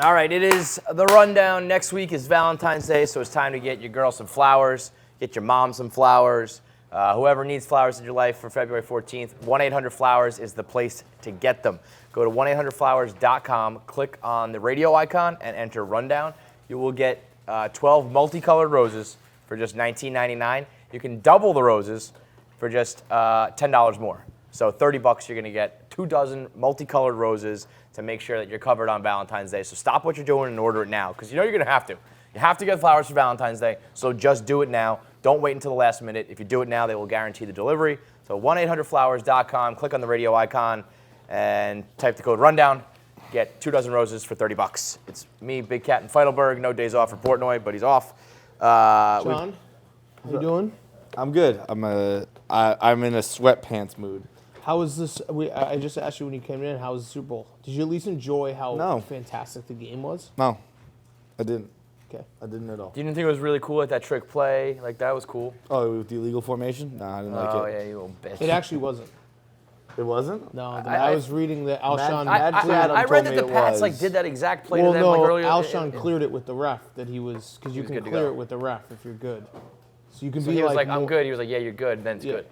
All right, it is the rundown. Next week is Valentine's Day, so it's time to get your girl some flowers, get your mom some flowers. Whoever needs flowers in your life for February 14th, 1-800-FLOWERS is the place to get them. Go to 1-800-FLOWERS.com, click on the radio icon, and enter rundown. You will get 12 multicolored roses for just $19.99. You can double the roses for just $10 more. So $30, you're going to get 2 dozen multicolored roses to make sure that you're covered on Valentine's Day. So stop what you're doing and order it now, because you know you're going to have to. You have to get flowers for Valentine's Day, so just do it now. Don't wait until the last minute. If you do it now, they will guarantee the delivery. So 1-800-FLOWERS.com, click on the radio icon, and type the code RUNDOWN. Get 2 dozen roses for $30. It's me, Big Cat in Feidelberg. No days off for Portnoy, but he's off. John, how you doing? I'm good. I'm in a sweatpants mood. How was this? I just asked you when you came in. How was the Super Bowl? Did you at least enjoy how fantastic the game was? No, I didn't. Okay, I didn't at all. You didn't think it was really cool, like that trick play? Like, that was cool. Oh, with the illegal formation? No, I didn't like it. Oh, yeah, you little bitch. it actually wasn't. It wasn't? No, I was reading that Alshon. I read that the Pats did that exact play to them earlier. Alshon cleared it with the ref. That he was because you can clear it with the ref if you're good. So you can be he was like, I'm good. He was like, yeah, you're good. Then it's good.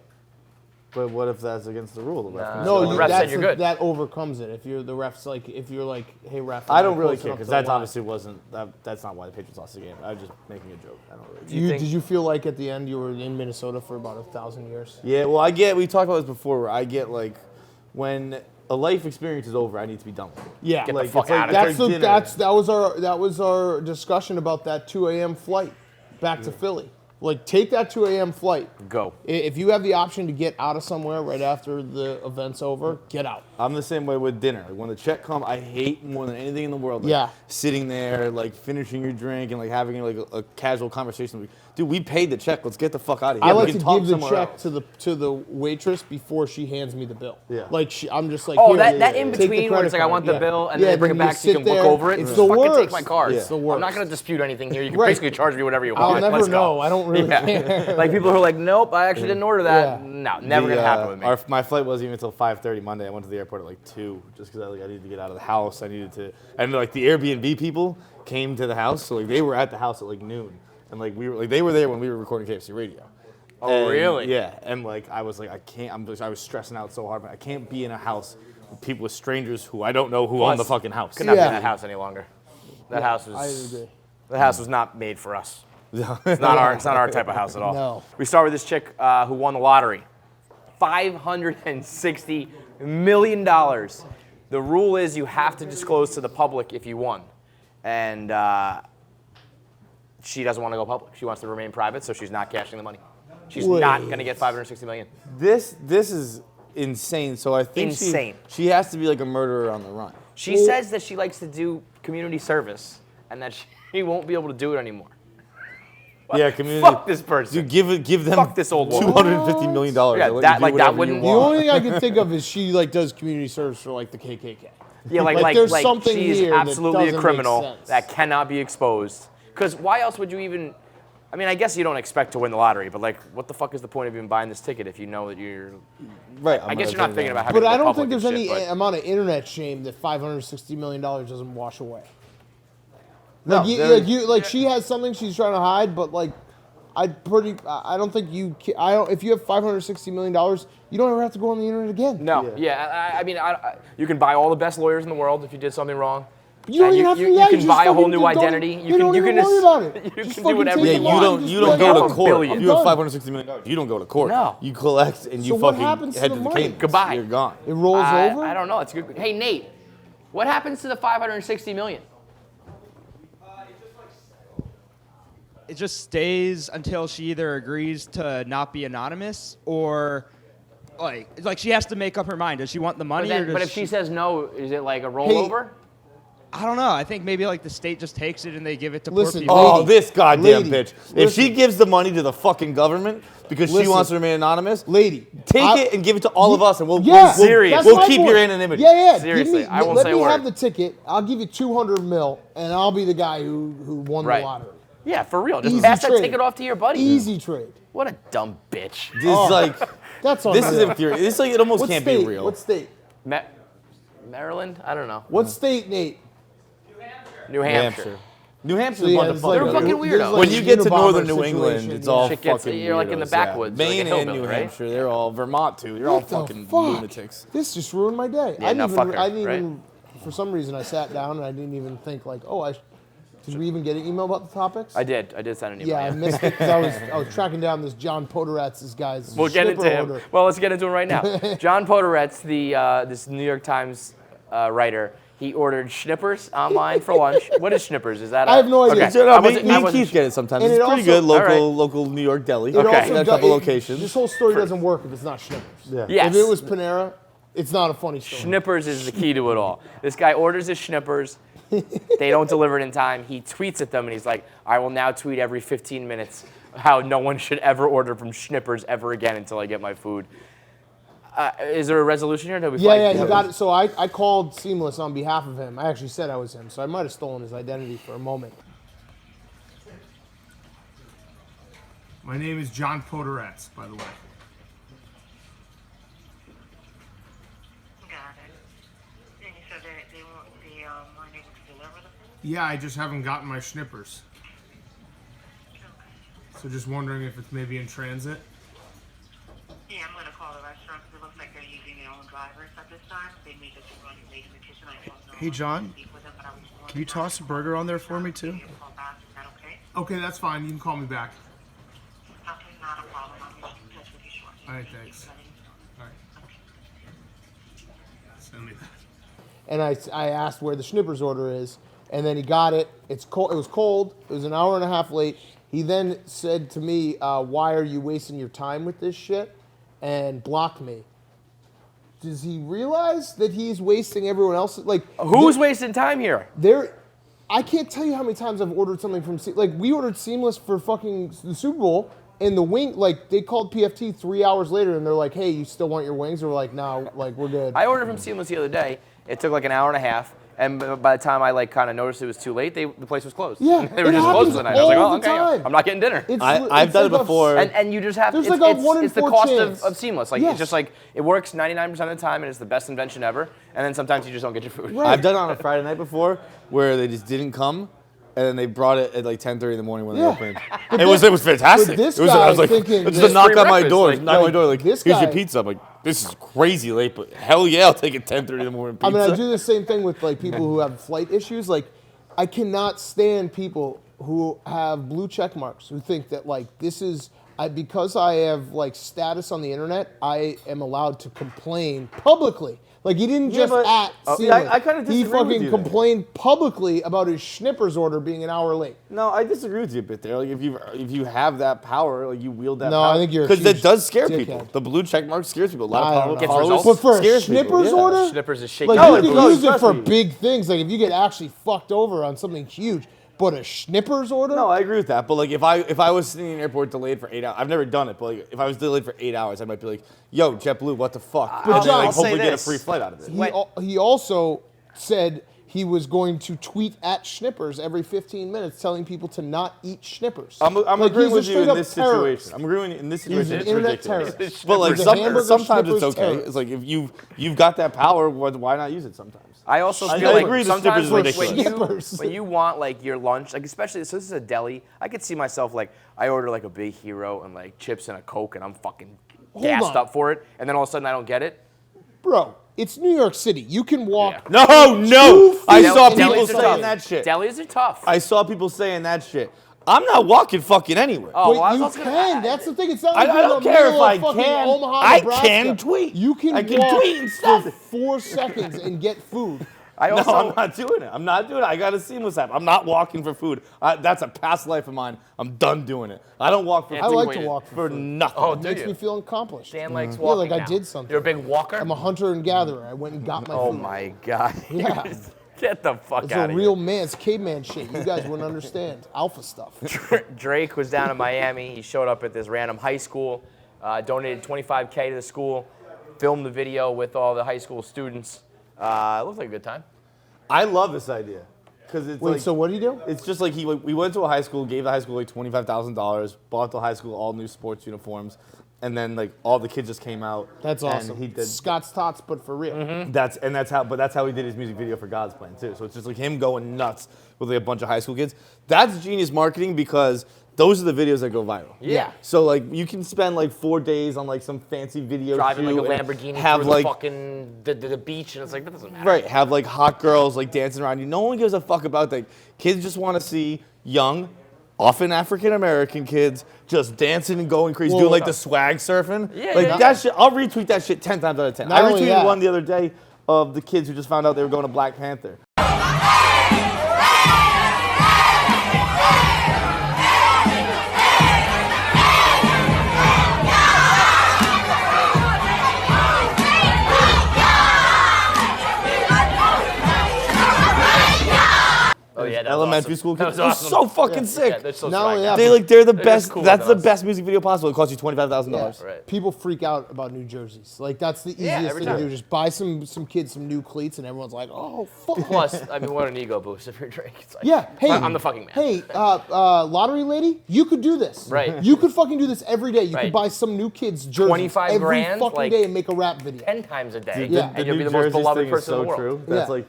But what if that's against the rule? No, the ref said you're good. That overcomes it. If you're the ref's if you're like, hey ref. I don't really care because that obviously wasn't. That's not why the Patriots lost the game. I was just making a joke. I don't really. Did you feel like at the end you were in Minnesota for about 1,000 years? Yeah. Well, we talked about this before. Where I get like, when a life experience is over, I need to be done with it. Yeah. Get the fuck out of here. That was our discussion about that 2 a.m. flight back to Philly. Like, take that 2 a.m. flight. Go. If you have the option to get out of somewhere right after the event's over, get out. I'm the same way with dinner. Like, when the check comes, I hate more than anything in the world. Sitting there, like, finishing your drink and, like, having, like, a casual conversation. Dude, we paid the check. Let's get the fuck out of here. I like to give the check to the waitress before she hands me the bill. Yeah. Like, I'm just like, that in between where it's like, I want the bill, and then they bring it back so you can look over it. It's the worst. Take my card. It's the worst. I'm not going to dispute anything here. You can basically charge me whatever you want. I'll never know. I don't really care. Like, people who are like, nope, I actually didn't order that. Yeah. No, never going to happen with me. My flight wasn't even until 5:30 Monday. I went to the airport at like 2 just because I needed to get out of the house. And like the Airbnb people came to the house, so like they were at the house at like noon. And like they were there when we were recording KFC Radio. Oh, really? Yeah. And like I was like, I was stressing out so hard, but I can't be in a house with people, with strangers who I don't know who own the fucking house. Could not be in that house any longer. That house was. I agree. The house was not made for us. It's not our type of house at all. No. We start with this chick who won the lottery. $560 million. The rule is you have to disclose to the public if you won. And she doesn't want to go public. She wants to remain private, so she's not cashing the money. She's not going to get $560 million. This is insane. So I think she has to be like a murderer on the run. She says that she likes to do community service and that she won't be able to do it anymore. Yeah, community. Fuck this person. Dude, give them Fuck this old woman. $250 million. Yeah, that wouldn't. The only thing I can think of is she like does community service for like the KKK. Yeah, like there's something she's here absolutely that a criminal make sense. that cannot be exposed. Because why else would you even? I mean, I guess you don't expect to win the lottery, but like, what the fuck is the point of even buying this ticket if you know that you're? Right. I guess you're not thinking about having. But I don't think there's any amount of internet shame that $560 million doesn't wash away. No, she has something she's trying to hide, but like, I don't think you. If you have $560 million, you don't ever have to go on the internet again. No. Yeah. I mean, you can buy all the best lawyers in the world if you did something wrong. You don't even have to. You can buy a whole new identity. You can worry about it. You can do whatever you want. want. You don't go to court. You You have $560 million. You don't go to court. No. You collect and you fucking head to the Caymans. Goodbye. You're gone. It rolls over. I don't know. It's good. Hey Nate, what happens to the $560 million? It just stays until she either agrees to not be anonymous or like she has to make up her mind. Does she want the money? But if she says no, is it like a rollover? I don't know. I think maybe like the state just takes it and they give it to Listen, poor people. Oh, this goddamn bitch. Listen. If she gives the money to the fucking government because she wants to remain anonymous, take it and give it to all of us and we'll keep your anonymity. Yeah. Seriously, I won't say a word. Let me have the ticket. I'll give you $200 million, and I'll be the guy who won the lottery. Yeah, for real. Just Easy pass that trade. ticket off to your buddy. Easy trade. What a dumb bitch. That's this is infuriating. This like it almost can't be real. What state? Maryland? I don't know. What state, Nate? New Hampshire. New Hampshire. New Hampshire's So, a yeah, bunch of it's like They're fucking there's weirdos. like when a you get to Unabomber northern New England, situation, it's all Shit gets- fucking you're like in the weirdos, backwoods, like a Maine and hillbilly, New right? Hampshire, they're all Vermont too. They're all What the fucking fuck? lunatics. This just ruined my day. Yeah, no, fuck her, I didn't right? even, for some reason, I sat down and I didn't even think like, oh, did we even get an email about the topics? I did send an email. Yeah, I missed it because I was tracking down this John Podorat's guy's We'll get into schnipper him. order. Well, let's get into him right now. John Podoretz, this New York Times writer, he ordered Schnippers online for lunch. What is Schnippers? Is that? I have no idea. Okay. So, I no, me wasn't- I and wasn't Keith get it sometimes. And It's it pretty also- good local All right. local New York deli. It Okay. also Got a do- couple it- locations. This whole story doesn't work if it's not Schnippers. Yeah. Yes. If it was Panera, it's not a funny story. Schnippers is the key to it all. This guy orders his Schnippers. They don't deliver it in time. He tweets at them and he's like, I will now tweet every 15 minutes how no one should ever order from Schnippers ever again until I get my food. Is there a resolution here? Yeah, he got it. So I called Seamless on behalf of him. I actually said I was him, so I might have stolen his identity for a moment. My name is John Podoretz, by the way. Got it. And you said they weren't able to deliver them? Yeah, I just haven't gotten my Schnippers. So just wondering if it's maybe in transit. Yeah, I'm going to call the restaurant because it looks like they're using their own drivers at this time. They may just be running late in the kitchen. I don't know. Hey, John, Speak with them, but I was just can you toss a burger on there for me too? wondering if I'll back. Is that okay? Okay, that's fine. You can call me back. Okay, not a problem. I'll be in touch with you shortly. All right, thanks. All right. Send me that. And I asked where the Schnippers order is, and then he got it. It's cold. It was cold. It was an hour and a half late. He then said to me, "Why are you wasting your time with this shit?" and blocked me. Does he realize that he's wasting everyone else? Like Who's wasting time here? I can't tell you how many times I've ordered something from like we ordered Seamless for fucking the Super Bowl, and the wing like they called PFT 3 hours later and they're like, "Hey, you still want your wings?" And we're like, "No, like we're good." I ordered from Seamless the other day. It took like an hour and a half. And by the time I like kind of noticed it was too late, the place was closed. Yeah, they were it just closed for the night. I was like, happens oh, all the okay, time. I'm not getting dinner. I've done it before. And you just have There's it's, like a it's, 1 in it's the 4 cost chance. of Seamless. Like Yes. it's just like it works 99% of the time and it's the best invention ever. And then sometimes you just don't get your food. Right. I've done it on a Friday night before where they just didn't come, and then they brought it at like 10:30 in the morning when Yeah. they opened. It was fantastic. but this It was, I guy was like, thinking it's that- to knock Free on my breakfast, door, like- knock on my door, like, this here's your guy- pizza. I'm like, this is crazy late, but hell yeah, I'll take it 10:30 in the morning. I Pizza. mean, I do the same thing with like people who have flight issues. Like, I cannot stand people who have blue check marks who think that like this is because I have like status on the internet, I am allowed to complain publicly. Like he didn't Yeah, just but- at Oh, Seamless. yeah, I kinda He disagree with fucking you there. complained publicly about his Schnippers order being an hour late. No, I disagree with you a bit there. Like if you have that power, like you wield that No, power. I think you're a because that huge does scare dickhead. people. The blue check mark scares people. A lot I of don't people know. Gets followers results. But for a scares people, Schnippers yeah. order, Schnippers is shaking. like No, you it can does, use it trust for me. big things. Like if you get actually fucked over on something huge, but a Schnippers order. No, I agree with that. But like, if I was sitting in an airport delayed for 8 hours, I've never done it. But like, if I was delayed for 8 hours, I might be like, "Yo, JetBlue, what the fuck?" But and then, John, like, I'll say hopefully get a this. free flight out of it. He also said he was going to tweet at Schnippers every 15 minutes telling people to not eat Schnippers. I'm Like, agreeing he's a with you in straight-up this terrorist. situation. I'm agreeing in this He's situation. an It's internet ridiculous. terrorist. But like He's a hamburger sometimes it's Schnippers okay. terrorist. It's like if you've got that power, why not use it sometimes? I also I feel like agree the sometimes Schnippers is when ridiculous. when you want like your lunch, like especially so this is a deli, I could see myself like I order like a big hero and like chips and a Coke and I'm fucking gassed on. up for it, and then all of a sudden I don't get it. Bro, it's New York City. You can walk. Yeah. No, I Del- saw delis people are saying tough. that shit. Delis are tough. I saw people saying that shit. I'm not walking fucking anywhere. Oh, But well, I was you also can. gonna- That's the thing. It's not I like you're in don't the care if middle I of fucking can. Omaha, I Nebraska. can tweet. You can I can walk tweet and stop for it. 4 seconds and get food. I No, also I'm not doing it. I'm not doing it. I got a Seamless app. I'm not walking for food. That's a past life of mine. I'm done doing it. I don't walk for Yeah, I food like to Antiquated. walk for for food. nothing. Oh, It do makes you? me feel accomplished. Dan likes I walking. feel like I now. did something. You're a big walker. I'm a hunter and gatherer. I went and got my Oh food. my god. Yeah. Get the fuck It's out a of real here. man. It's caveman shit. You guys wouldn't understand. Alpha stuff. Drake was down in Miami. He showed up at this random high school, donated $25K to the school, filmed the video with all the high school students. It looked like a good time. I love this idea because it's Wait, like so what do you do? it's just like we went to a high school, gave the high school like $25,000, bought the high school all new sports uniforms, and then like all the kids just came out. That's and awesome. He did. Scott's Tots, but for real. That's how he did his music video for God's Plan too. So it's just like him going nuts with like a bunch of high school kids. That's genius marketing because those are the videos that go viral. Yeah. So like you can spend like 4 days on like some fancy video Driving shoot like a and Lamborghini have through like the fucking the beach, and it's like that doesn't matter. right, have like hot girls like dancing around you. No one gives a fuck about that. Kids just want to see young, often African American kids just dancing and going crazy, doing like the swag surfing. Yeah, like yeah. that shit. I'll retweet that shit 10 times out of 10. Not I only retweeted that- one the other day of the kids who just found out they were going to Black Panther. Oh yeah, that was Elementary awesome. school That kids. was They're awesome. so fucking sick. Yeah, they're so Not only swagged that, out. They're the They're best. just cool That's with the us. best music video possible. It costs you $25,000. Yeah. Right. People freak out about new jerseys. Like that's the Yeah, easiest every thing to time. do. Just buy some kids some new cleats, and everyone's like, "Oh fuck." Plus, I mean, what an ego boost if you're Drake. It's like, Yeah. Hey, I'm the fucking man. Hey, lottery lady, you could do this. Right. You could fucking do this every day. You Right. could buy some new kids jersey 25 every grand, fucking like, day and make a rap video. 10 times a day, Yeah. and you'll be the most beloved person in the world. True. Yeah.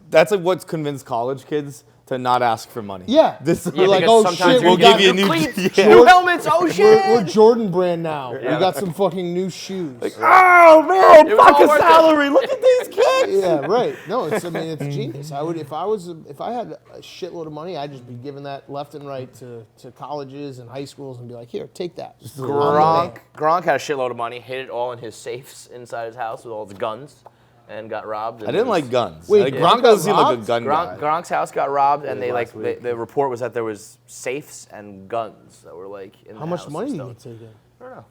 That's like what's convinced college kids to not ask for money. Yeah. This Yeah, like, because oh sometimes shit, we we'll got give you a new new cleats, yeah. new helmets. Oh shit! We're Jordan brand now. We got some fucking new shoes. Oh man, It was fuck all a worth it. salary. Look at these kids. Yeah, right. No, it's it's genius. I would if I had a shitload of money, I'd just be giving that left and right to colleges and high schools and be like, here, take that. Gronk had a shitload of money, hid it all in his safes inside his house with all his guns, and got robbed. I didn't like guns. Wait, Like, yeah. Gronk doesn't seem like a Robbed? gun guy. Gronk's house got robbed, and they last like week. the report was that there was safes and guns that were like in the How house much money and did you stuff. take in? I don't know.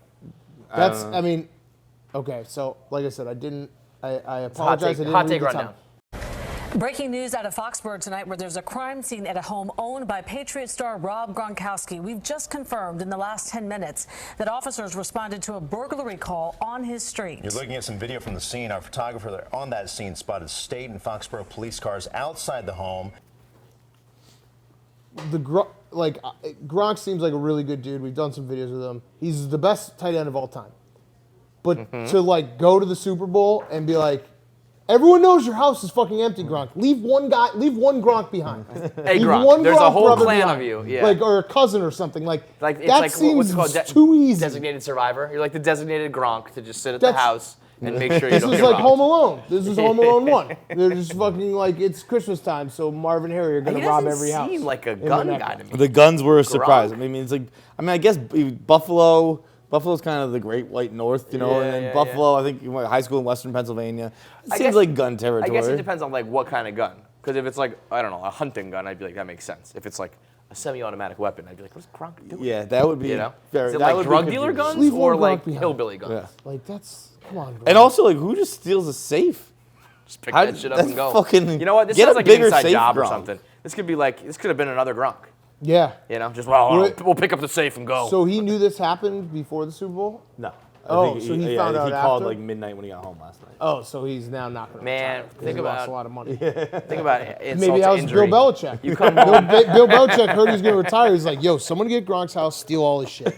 That's I mean, okay. So like I said, I apologize. I didn't Hot read take the rundown. time. Breaking news out of Foxborough tonight where there's a crime scene at a home owned by Patriot star Rob Gronkowski. We've just confirmed in the last 10 minutes that officers responded to a burglary call on his street. You're looking at some video from the scene. Our photographer there on that scene spotted State and Foxborough police cars outside the home. Gronk seems like a really good dude. We've done some videos with him. He's the best tight end of all time. But to like go to the Super Bowl and be like, everyone knows your house is fucking empty, Gronk. Leave one Gronk behind. Hey, Leave Gronk, one there's a Gronk whole brother clan behind. of you, yeah. Like or a cousin or something. Like It's that like seems what's it called? too easy. Designated survivor. You're like the designated Gronk to just sit at the That's- house and make sure you This don't is get like robbed. Home Alone. This is Home Alone 1. They're just fucking like, it's Christmas time, so Marvin and Harry are going He to rob doesn't every house. seem like a in gun Minneapolis. guy to me. The guns were a surprise. Gronk? I mean, it's like, I guess Buffalo's kind of the great white north, you know, Yeah, and then yeah, Buffalo, I think you went high school in Western Pennsylvania. It I seems guess- like gun territory. I guess it depends on like what kind of gun. Because if it's like, I don't know, a hunting gun, I'd be like, that makes sense. If it's like a semi-automatic weapon, I'd be like, what's Gronk doing? Yeah, that would be You know? very. Is it that like would be drug dealer confusing. guns Leave or one like Gronk behind. hillbilly guns? Yeah. Like, that's, come on, Gronk. And also, like, who just steals a safe? Just pick How- that shit up that's and go. fucking- You know what? This get sounds a like an bigger inside safe, job or Gronk. something. This could have been another Gronk. Yeah. You know, just Right. we'll pick up the safe and go. So he knew this happened before the Super Bowl? No. Oh, so he found out He called after? like midnight when he got home last night. Oh, so he's now not going to Man, retire 'cause think he lost about- a lot of money. Think about it. Insult Maybe that to was injury. Bill Belichick. You come home. Bill Belichick heard he was going to retire. He's like, yo, someone get Gronk's house, steal all his shit.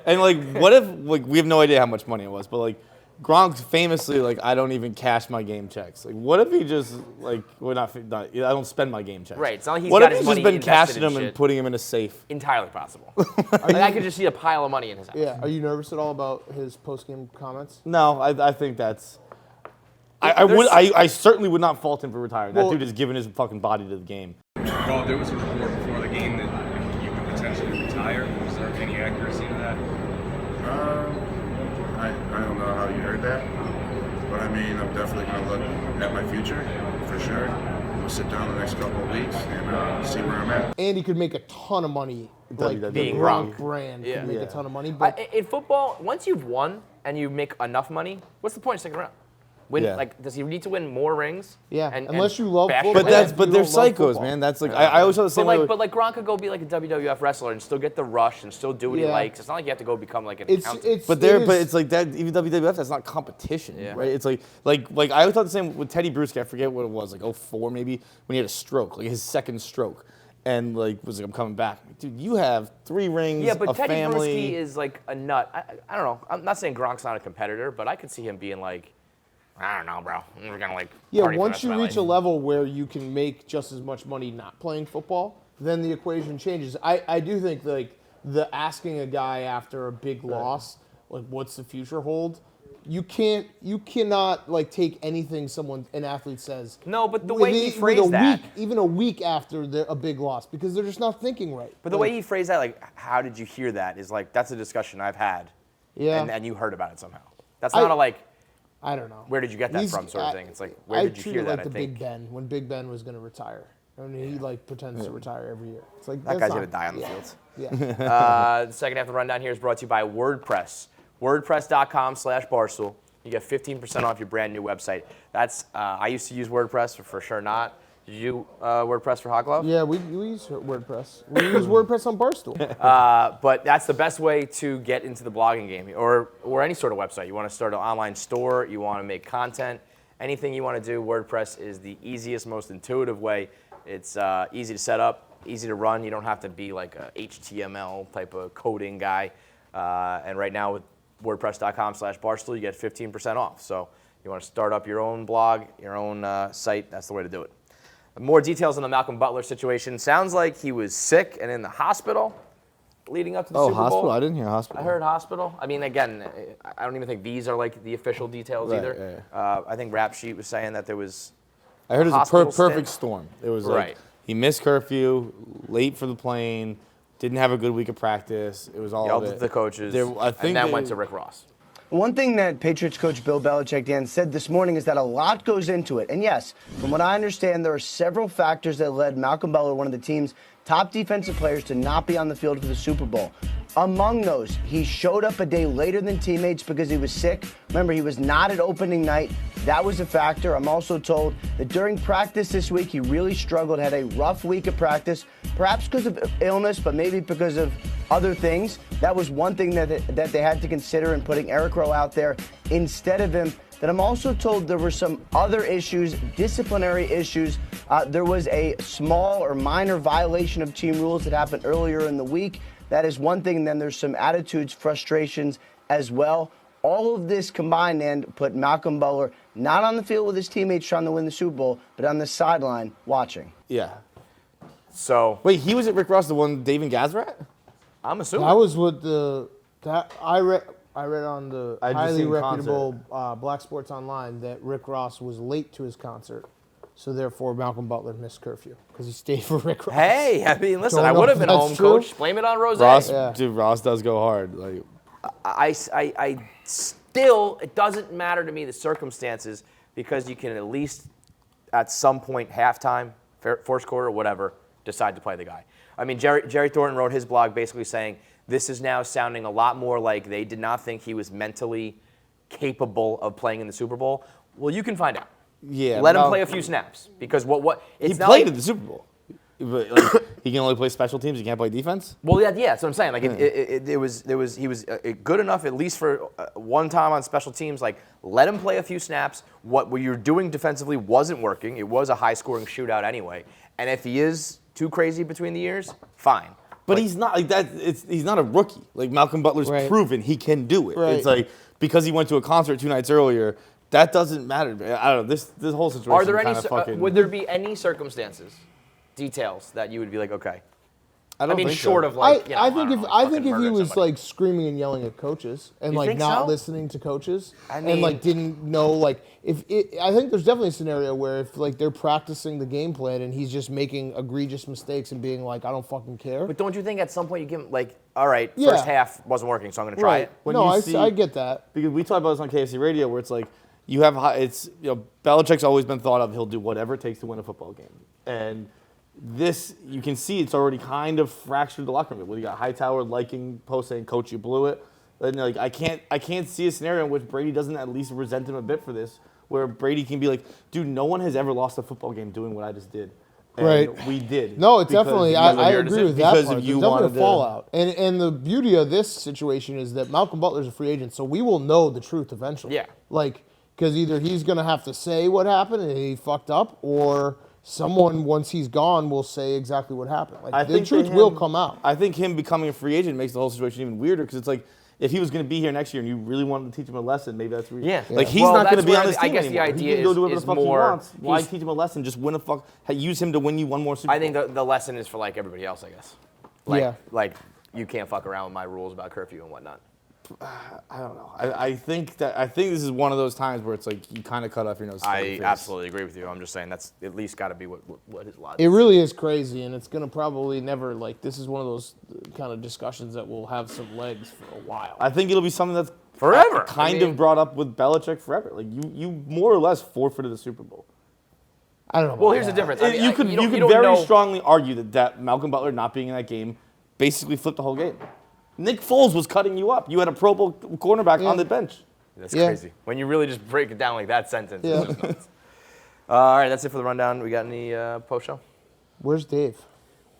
And like, what if like we have no idea how much money it was, but like Gronk famously like I don't even cash my game checks. Like, what if he just like I don't spend my game checks. Right, it's not like he's what got if his he's just money been invested cashing in them and shit. putting him in a safe? Entirely possible. Like, I could just see a pile of money in his house. Yeah. Are you nervous at all about his post-game comments? No, I think that's. I certainly would not fault him for retiring. Well- That dude is giving his fucking body to the game. Well, there was a report before the game that you could potentially retire. Was there any accuracy to that? I don't know how you heard that, but I mean, I'm definitely going to look at my future for sure. We'll sit down the next couple of weeks and see where I'm at. And he could make a ton of money. Like the Being Gronk Gronk. brand Yeah. could make Yeah. a ton of money. But In football, once you've won and you make enough money, what's the point of sticking around? Yeah. Like, does he need to win more rings? Yeah, And unless you love bash football. your But way? that's but you they're don't love psychos, football. man. That's like I always felt the same way. But like Gronk could go be like a WWF wrestler and still get the rush and still do what he Yeah. likes. It's not like you have to go become like an it's accountant. But it's like that. Even WWF, that's not competition, Yeah. right? It's like I always thought the same with Teddy Bruschi. I forget what it was, like 04 maybe, when he had a stroke, like his second stroke, and like was like, I'm coming back. Dude, you have 3 rings, Yeah, but a Teddy family. Bruschi is like a nut. I don't know. I'm not saying Gronk's not a competitor, but I could see him being like, I don't know, bro. We're gonna like. Yeah, party for the once rest you of my reach life. a level where you can make just as much money not playing football, then the equation changes. I do think like the asking a guy after a big loss, like what's the future hold, you cannot like take anything an athlete says. No, but the way he phrased that, even a week after a big loss, because they're just not thinking right. But the way he phrased that, like, how did you hear that? Is like that's a discussion I've had. Yeah. And you heard about it somehow. That's not a like. I don't know. Where did you get that from, sort of thing? It's like, where did you hear that? I treat it like Big Ben, when Big Ben was going to retire. I mean, he like pretends to retire every year. It's like That guy's going to die on the field. Yeah. The second half of the rundown here is brought to you by WordPress. WordPress.com/Barstool. You get 15% off your brand new website. That's I used to use WordPress, for sure not. Did you WordPress for Hot Glove? Yeah, we use WordPress. We use WordPress on Barstool. But that's the best way to get into the blogging game, or any sort of website. You want to start an online store, you want to make content, anything you want to do, WordPress is the easiest, most intuitive way. It's easy to set up, easy to run. You don't have to be like a HTML type of coding guy. And right now with WordPress.com/Barstool, you get 15% off. So you want to start up your own blog, your own site, that's the way to do it. More details on the Malcolm Butler situation. Sounds like he was sick and in the hospital leading up to the Super Bowl. Hospital? I didn't hear hospital. I heard hospital. I mean, again, I don't even think these are like the official details either. Yeah. I think Rap Sheet was saying that there was. I heard it was a hospital perfect stint. storm. It was Right. like he missed curfew, late for the plane, didn't have a good week of practice. It was all Yelled of it. at the coaches, I think and that went to Rick Ross. One thing that Patriots coach Bill Belichick, Dan, said this morning is that a lot goes into it. And yes, from what I understand, there are several factors that led Malcolm Butler, one of the team's top defensive players, to not be on the field for the Super Bowl. Among those, he showed up a day later than teammates because he was sick. Remember, he was not at opening night. That was a factor. I'm also told that during practice this week, he really struggled, had a rough week of practice, perhaps because of illness, but maybe because of other things. That was one thing that they had to consider in putting Eric Rowe out there instead of him. That I'm also told there were some other issues, disciplinary issues. There was a small or minor violation of team rules that happened earlier in the week. That is one thing. And then there's some attitudes, frustrations as well. All of this combined and put Malcolm Butler not on the field with his teammates trying to win the Super Bowl, but on the sideline watching. Yeah. So wait, he was at Rick Ross, the one Dave and Gaz were at? I'm assuming. That was what I read on the I just highly seen reputable Black Sports Online that Rick Ross was late to his concert. So therefore, Malcolm Butler missed curfew because he stayed for Rick Ross. Hey, I mean, listen, Don't I know would have if been that's home true. coach. Blame it on Rose. Ross, Yeah. dude, Ross does go hard. Like, I still, it doesn't matter to me the circumstances, because you can at least, at some point, halftime, first quarter, whatever, decide to play the guy. I mean, Jerry Thornton wrote his blog basically saying this is now sounding a lot more like they did not think he was mentally capable of playing in the Super Bowl. Well, you can find out. yeah. Let him play a few snaps, because what He it's not played like, at the Super Bowl. But, like, he can only play special teams. He can't play defense. Well, yeah, that's what I'm saying. Like, he was good enough, at least for one time on special teams. Like, let him play a few snaps. What you're doing defensively wasn't working. It was a high-scoring shootout anyway. And if he is too crazy between the ears, fine. But he's not like that. He's not a rookie. Like Malcolm Butler's Right. proven he can do it. Right. It's like because he went to a concert 2 nights earlier. That doesn't matter. I don't know. This whole situation. Are there any? Kind of fucking, Would there be any circumstances, details that you would be like, okay? I don't mean, think short so. of like, I think if he murdered was somebody. like screaming and yelling at coaches and You like think not so? listening to coaches I and mean- like didn't know like I think there's definitely a scenario where if like they're practicing the game plan and he's just making egregious mistakes and being like I don't fucking care. But don't you think at some point you give him like, all right, Yeah. first half wasn't working, so I'm going to try right? it. When No, you I get that. Because we talk about this on KFC Radio, where it's like you have Belichick's always been thought of he'll do whatever it takes to win a football game, and this you can see it's already kind of fractured the locker room. Well, you got Hightower liking post saying, "Coach, you blew it." And like I can't see a scenario in which Brady doesn't at least resent him a bit for this, where Brady can be like, "Dude, no one has ever lost a football game doing what I just did." And Right. we did. No, it's because definitely. you I guys are agree with that because part. of There's you definitely wanted a to- fallout, and the beauty of this situation is that Malcolm Butler's a free agent, so we will know the truth eventually. Yeah. Like, because either he's gonna have to say what happened and he fucked up, or someone, once he's gone, will say exactly what happened. Like, I the think truth will come out. I think him becoming a free agent makes the whole situation even weirder because it's like, if he was going to be here next year and you really wanted to teach him a lesson, maybe that's like he's not going to be on this I team guess anymore. the idea he can go do whatever is the fuck more. he wants. Why teach him a lesson? Just win use him to win you one more Super Bowl. I think the lesson is for like everybody else. I guess. Like you can't fuck around with my rules about curfew and whatnot. I don't know. I think this is one of those times where it's like you kind of cut off your nose. I absolutely agree with you. I'm just saying that's at least got to be what his logic. It really is crazy, and it's gonna probably never this is one of those kind of discussions that will have some legs for a while. I think it'll be something that's forever. Kind of brought up with Belichick forever. Like you more or less forfeited the Super Bowl. I don't know. Well, here's the difference. I mean, you could very strongly argue that Malcolm Butler not being in that game basically flipped the whole game. Nick Foles was cutting you up. You had a Pro Bowl cornerback on the bench. That's crazy. When you really just break it down like that sentence. It's just nuts. All right, that's it for the rundown. We got any post show? Where's Dave?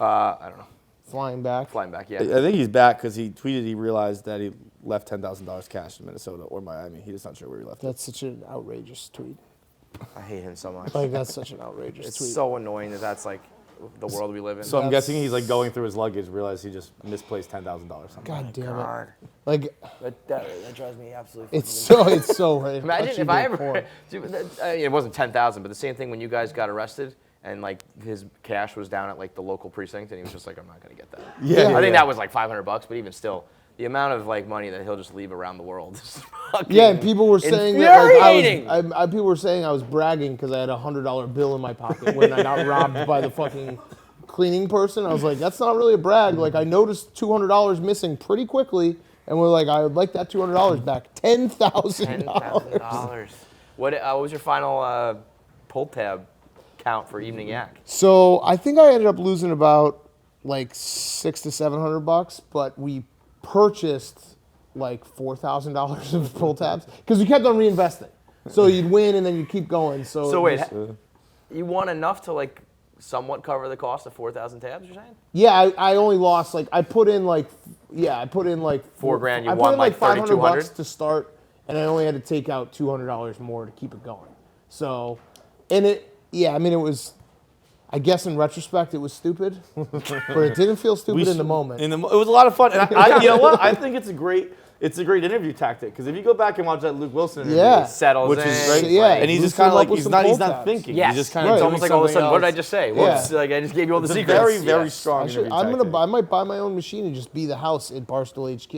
I don't know. Flying back. Yeah. I think he's back because he tweeted he realized that he left $10,000 cash in Minnesota or Miami. He's just not sure where he left it. That's such an outrageous tweet. I hate him so much. Like, that's such an outrageous It's tweet. so annoying that that's like the world we live in. So I'm guessing he's like going through his luggage, realized he just misplaced $10,000. God damn it! Like that drives me absolutely. It's so Imagine if I ever. It wasn't 10,000, but the same thing when you guys got arrested and like his cash was down at like the local precinct, and he was just like, I'm not gonna get that. Yeah. I think that was like $500, but even still, the amount of like money that he'll just leave around the world. Is yeah, and people were saying that people were saying I was bragging because I had a $100 bill in my pocket when I got robbed by the fucking cleaning person. I was like, that's not really a brag. Like, I noticed $200 missing pretty quickly, and we're like, I would like that $200 back. $10,000. $10,000. What was your final pull tab count for evening yak? So I think I ended up losing about like $600 to $700, but we purchased like $4,000 of pull tabs because we kept on reinvesting. So you'd win and then you'd keep going. So wait, you won enough to like somewhat cover the cost of 4,000 tabs? You're saying? Yeah, I only lost like I put in like $4 grand. You I won put in like $500 to start, and I only had to take out $200 more to keep it going. So, and it was. I guess in retrospect it was stupid, but it didn't feel stupid in the moment. It was a lot of fun, and you know what? I think it's a great interview tactic because if you go back and watch that Luke Wilson interview, he settles which in, is great, and he's just kind of like he's not thinking. Yes, he's just kind of it's almost like all of a sudden, what did I just say? Yeah. Like I just gave you all the secrets. Very, very strong. I might buy my own machine and just be the house in Barstool HQ.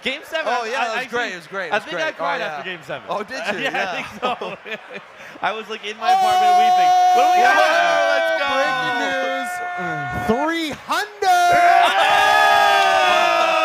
Game 7. Oh yeah, that was great. It was great. I think I cried after Game 7. Oh, did you? Yeah, I think so. I was like in my apartment weeping. What do we got? Let's go! Breaking news. 300.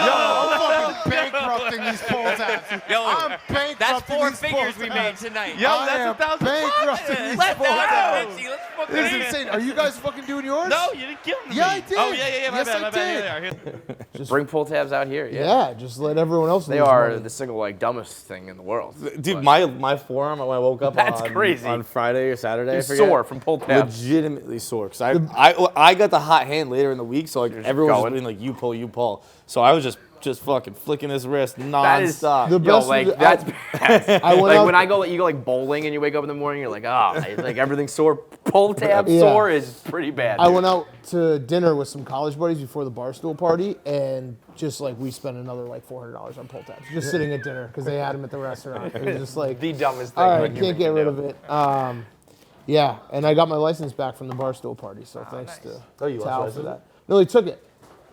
Yo, I'm fucking bankrupting these pull tabs. Yo, I'm bankrupting that's 4 these figures pull we tabs. made tonight. Yo, that's bankrupting these Let's pull tabs. go. Let's fucking This is insane. Are you guys fucking doing yours? No, you didn't kill me. Yeah, I did. Oh, yeah. My Yes, bad. I did. Here they are. Just bring pull tabs out here. Yeah, just let everyone else. They lose are money. the single like dumbest thing in the world. Dude, my forearm when I woke up That's crazy. on Friday or Saturday, You're sore from pull tabs. Legitimately sore because I got the hot hand later in the week, so like everyone was doing like you pull. So I was just fucking flicking his wrist nonstop. The best that's bad. I went like out, when you go like bowling and you wake up in the morning, you're like, like everything's sore. Pull tab Yeah. sore is pretty bad. I went out to dinner with some college buddies before the Barstool party, and just like we spent another like $400 on pull tabs, just sitting at dinner because they had them at the restaurant. It was just like the dumbest thing. all right, can't get rid of it. Yeah, and I got my license back from the Barstool party, so thanks to Tal for that. No, they took it.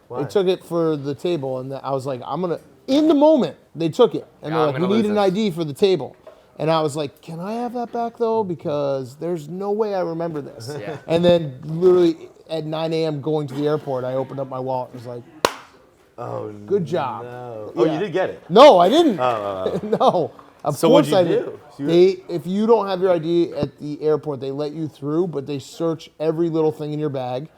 Why? They took it for the table, and I was like, in the moment, they took it. And they're like, we need an ID for the table. And I was like, can I have that back, though? Because there's no way I remember this. Yeah. And then literally at 9 a.m. going to the airport, I opened up my wallet and was like, oh, good job. No. Oh, you did get it? No, I didn't. Oh. No. So what'd you do? If you don't have your ID at the airport, they let you through, but they search every little thing in your bag.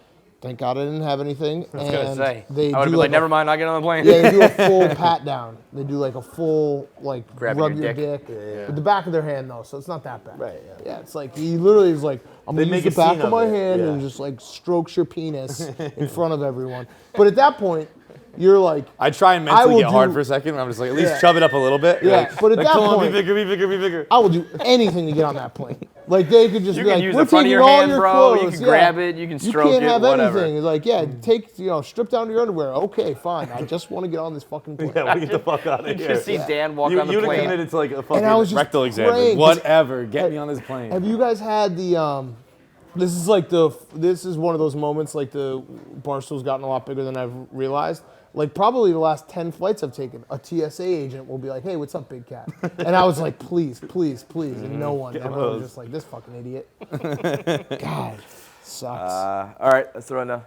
Thank God I didn't have anything. I was gonna say. They I would have been like, never mind, I'll get on the plane. Yeah, they do a full pat down. They do like a full Grabbing rub your your dick. dick. With the back of their hand though, so it's not that bad. Right. Yeah, it's like he literally is like, I'm gonna use the back of my hand yeah. and just like strokes your penis in front of everyone. But at that point, you're like. I try and mentally get hard for a second. I'm just like, at least shove it up a little bit. Yeah, like, but at like, that come on, point, be bigger, be bigger, be bigger. I will do anything to get on that plane. Like they could just You be can like, use we're the front of taking your all hand, your bro. clothes. You can grab it. You can stroke you can't it. have Whatever. anything. It's like, yeah, strip down your underwear. Okay, fine. I just want to get on this fucking plane. Yeah, we get the fuck out of You here. just see Dan walk on the You'd have plane. committed to like a I fucking was just rectal exam. praying, Like, 'cause- whatever. Get me on this plane. Have you guys had the? This is one of those moments like the Barstool's gotten a lot bigger than I've realized. Like probably the last 10 flights I've taken, a TSA agent will be like, "Hey, what's up, big cat?" And I was like, "Please, please, please," and no one. And I was just like, "This fucking idiot." God, sucks. All right, let's throw in a.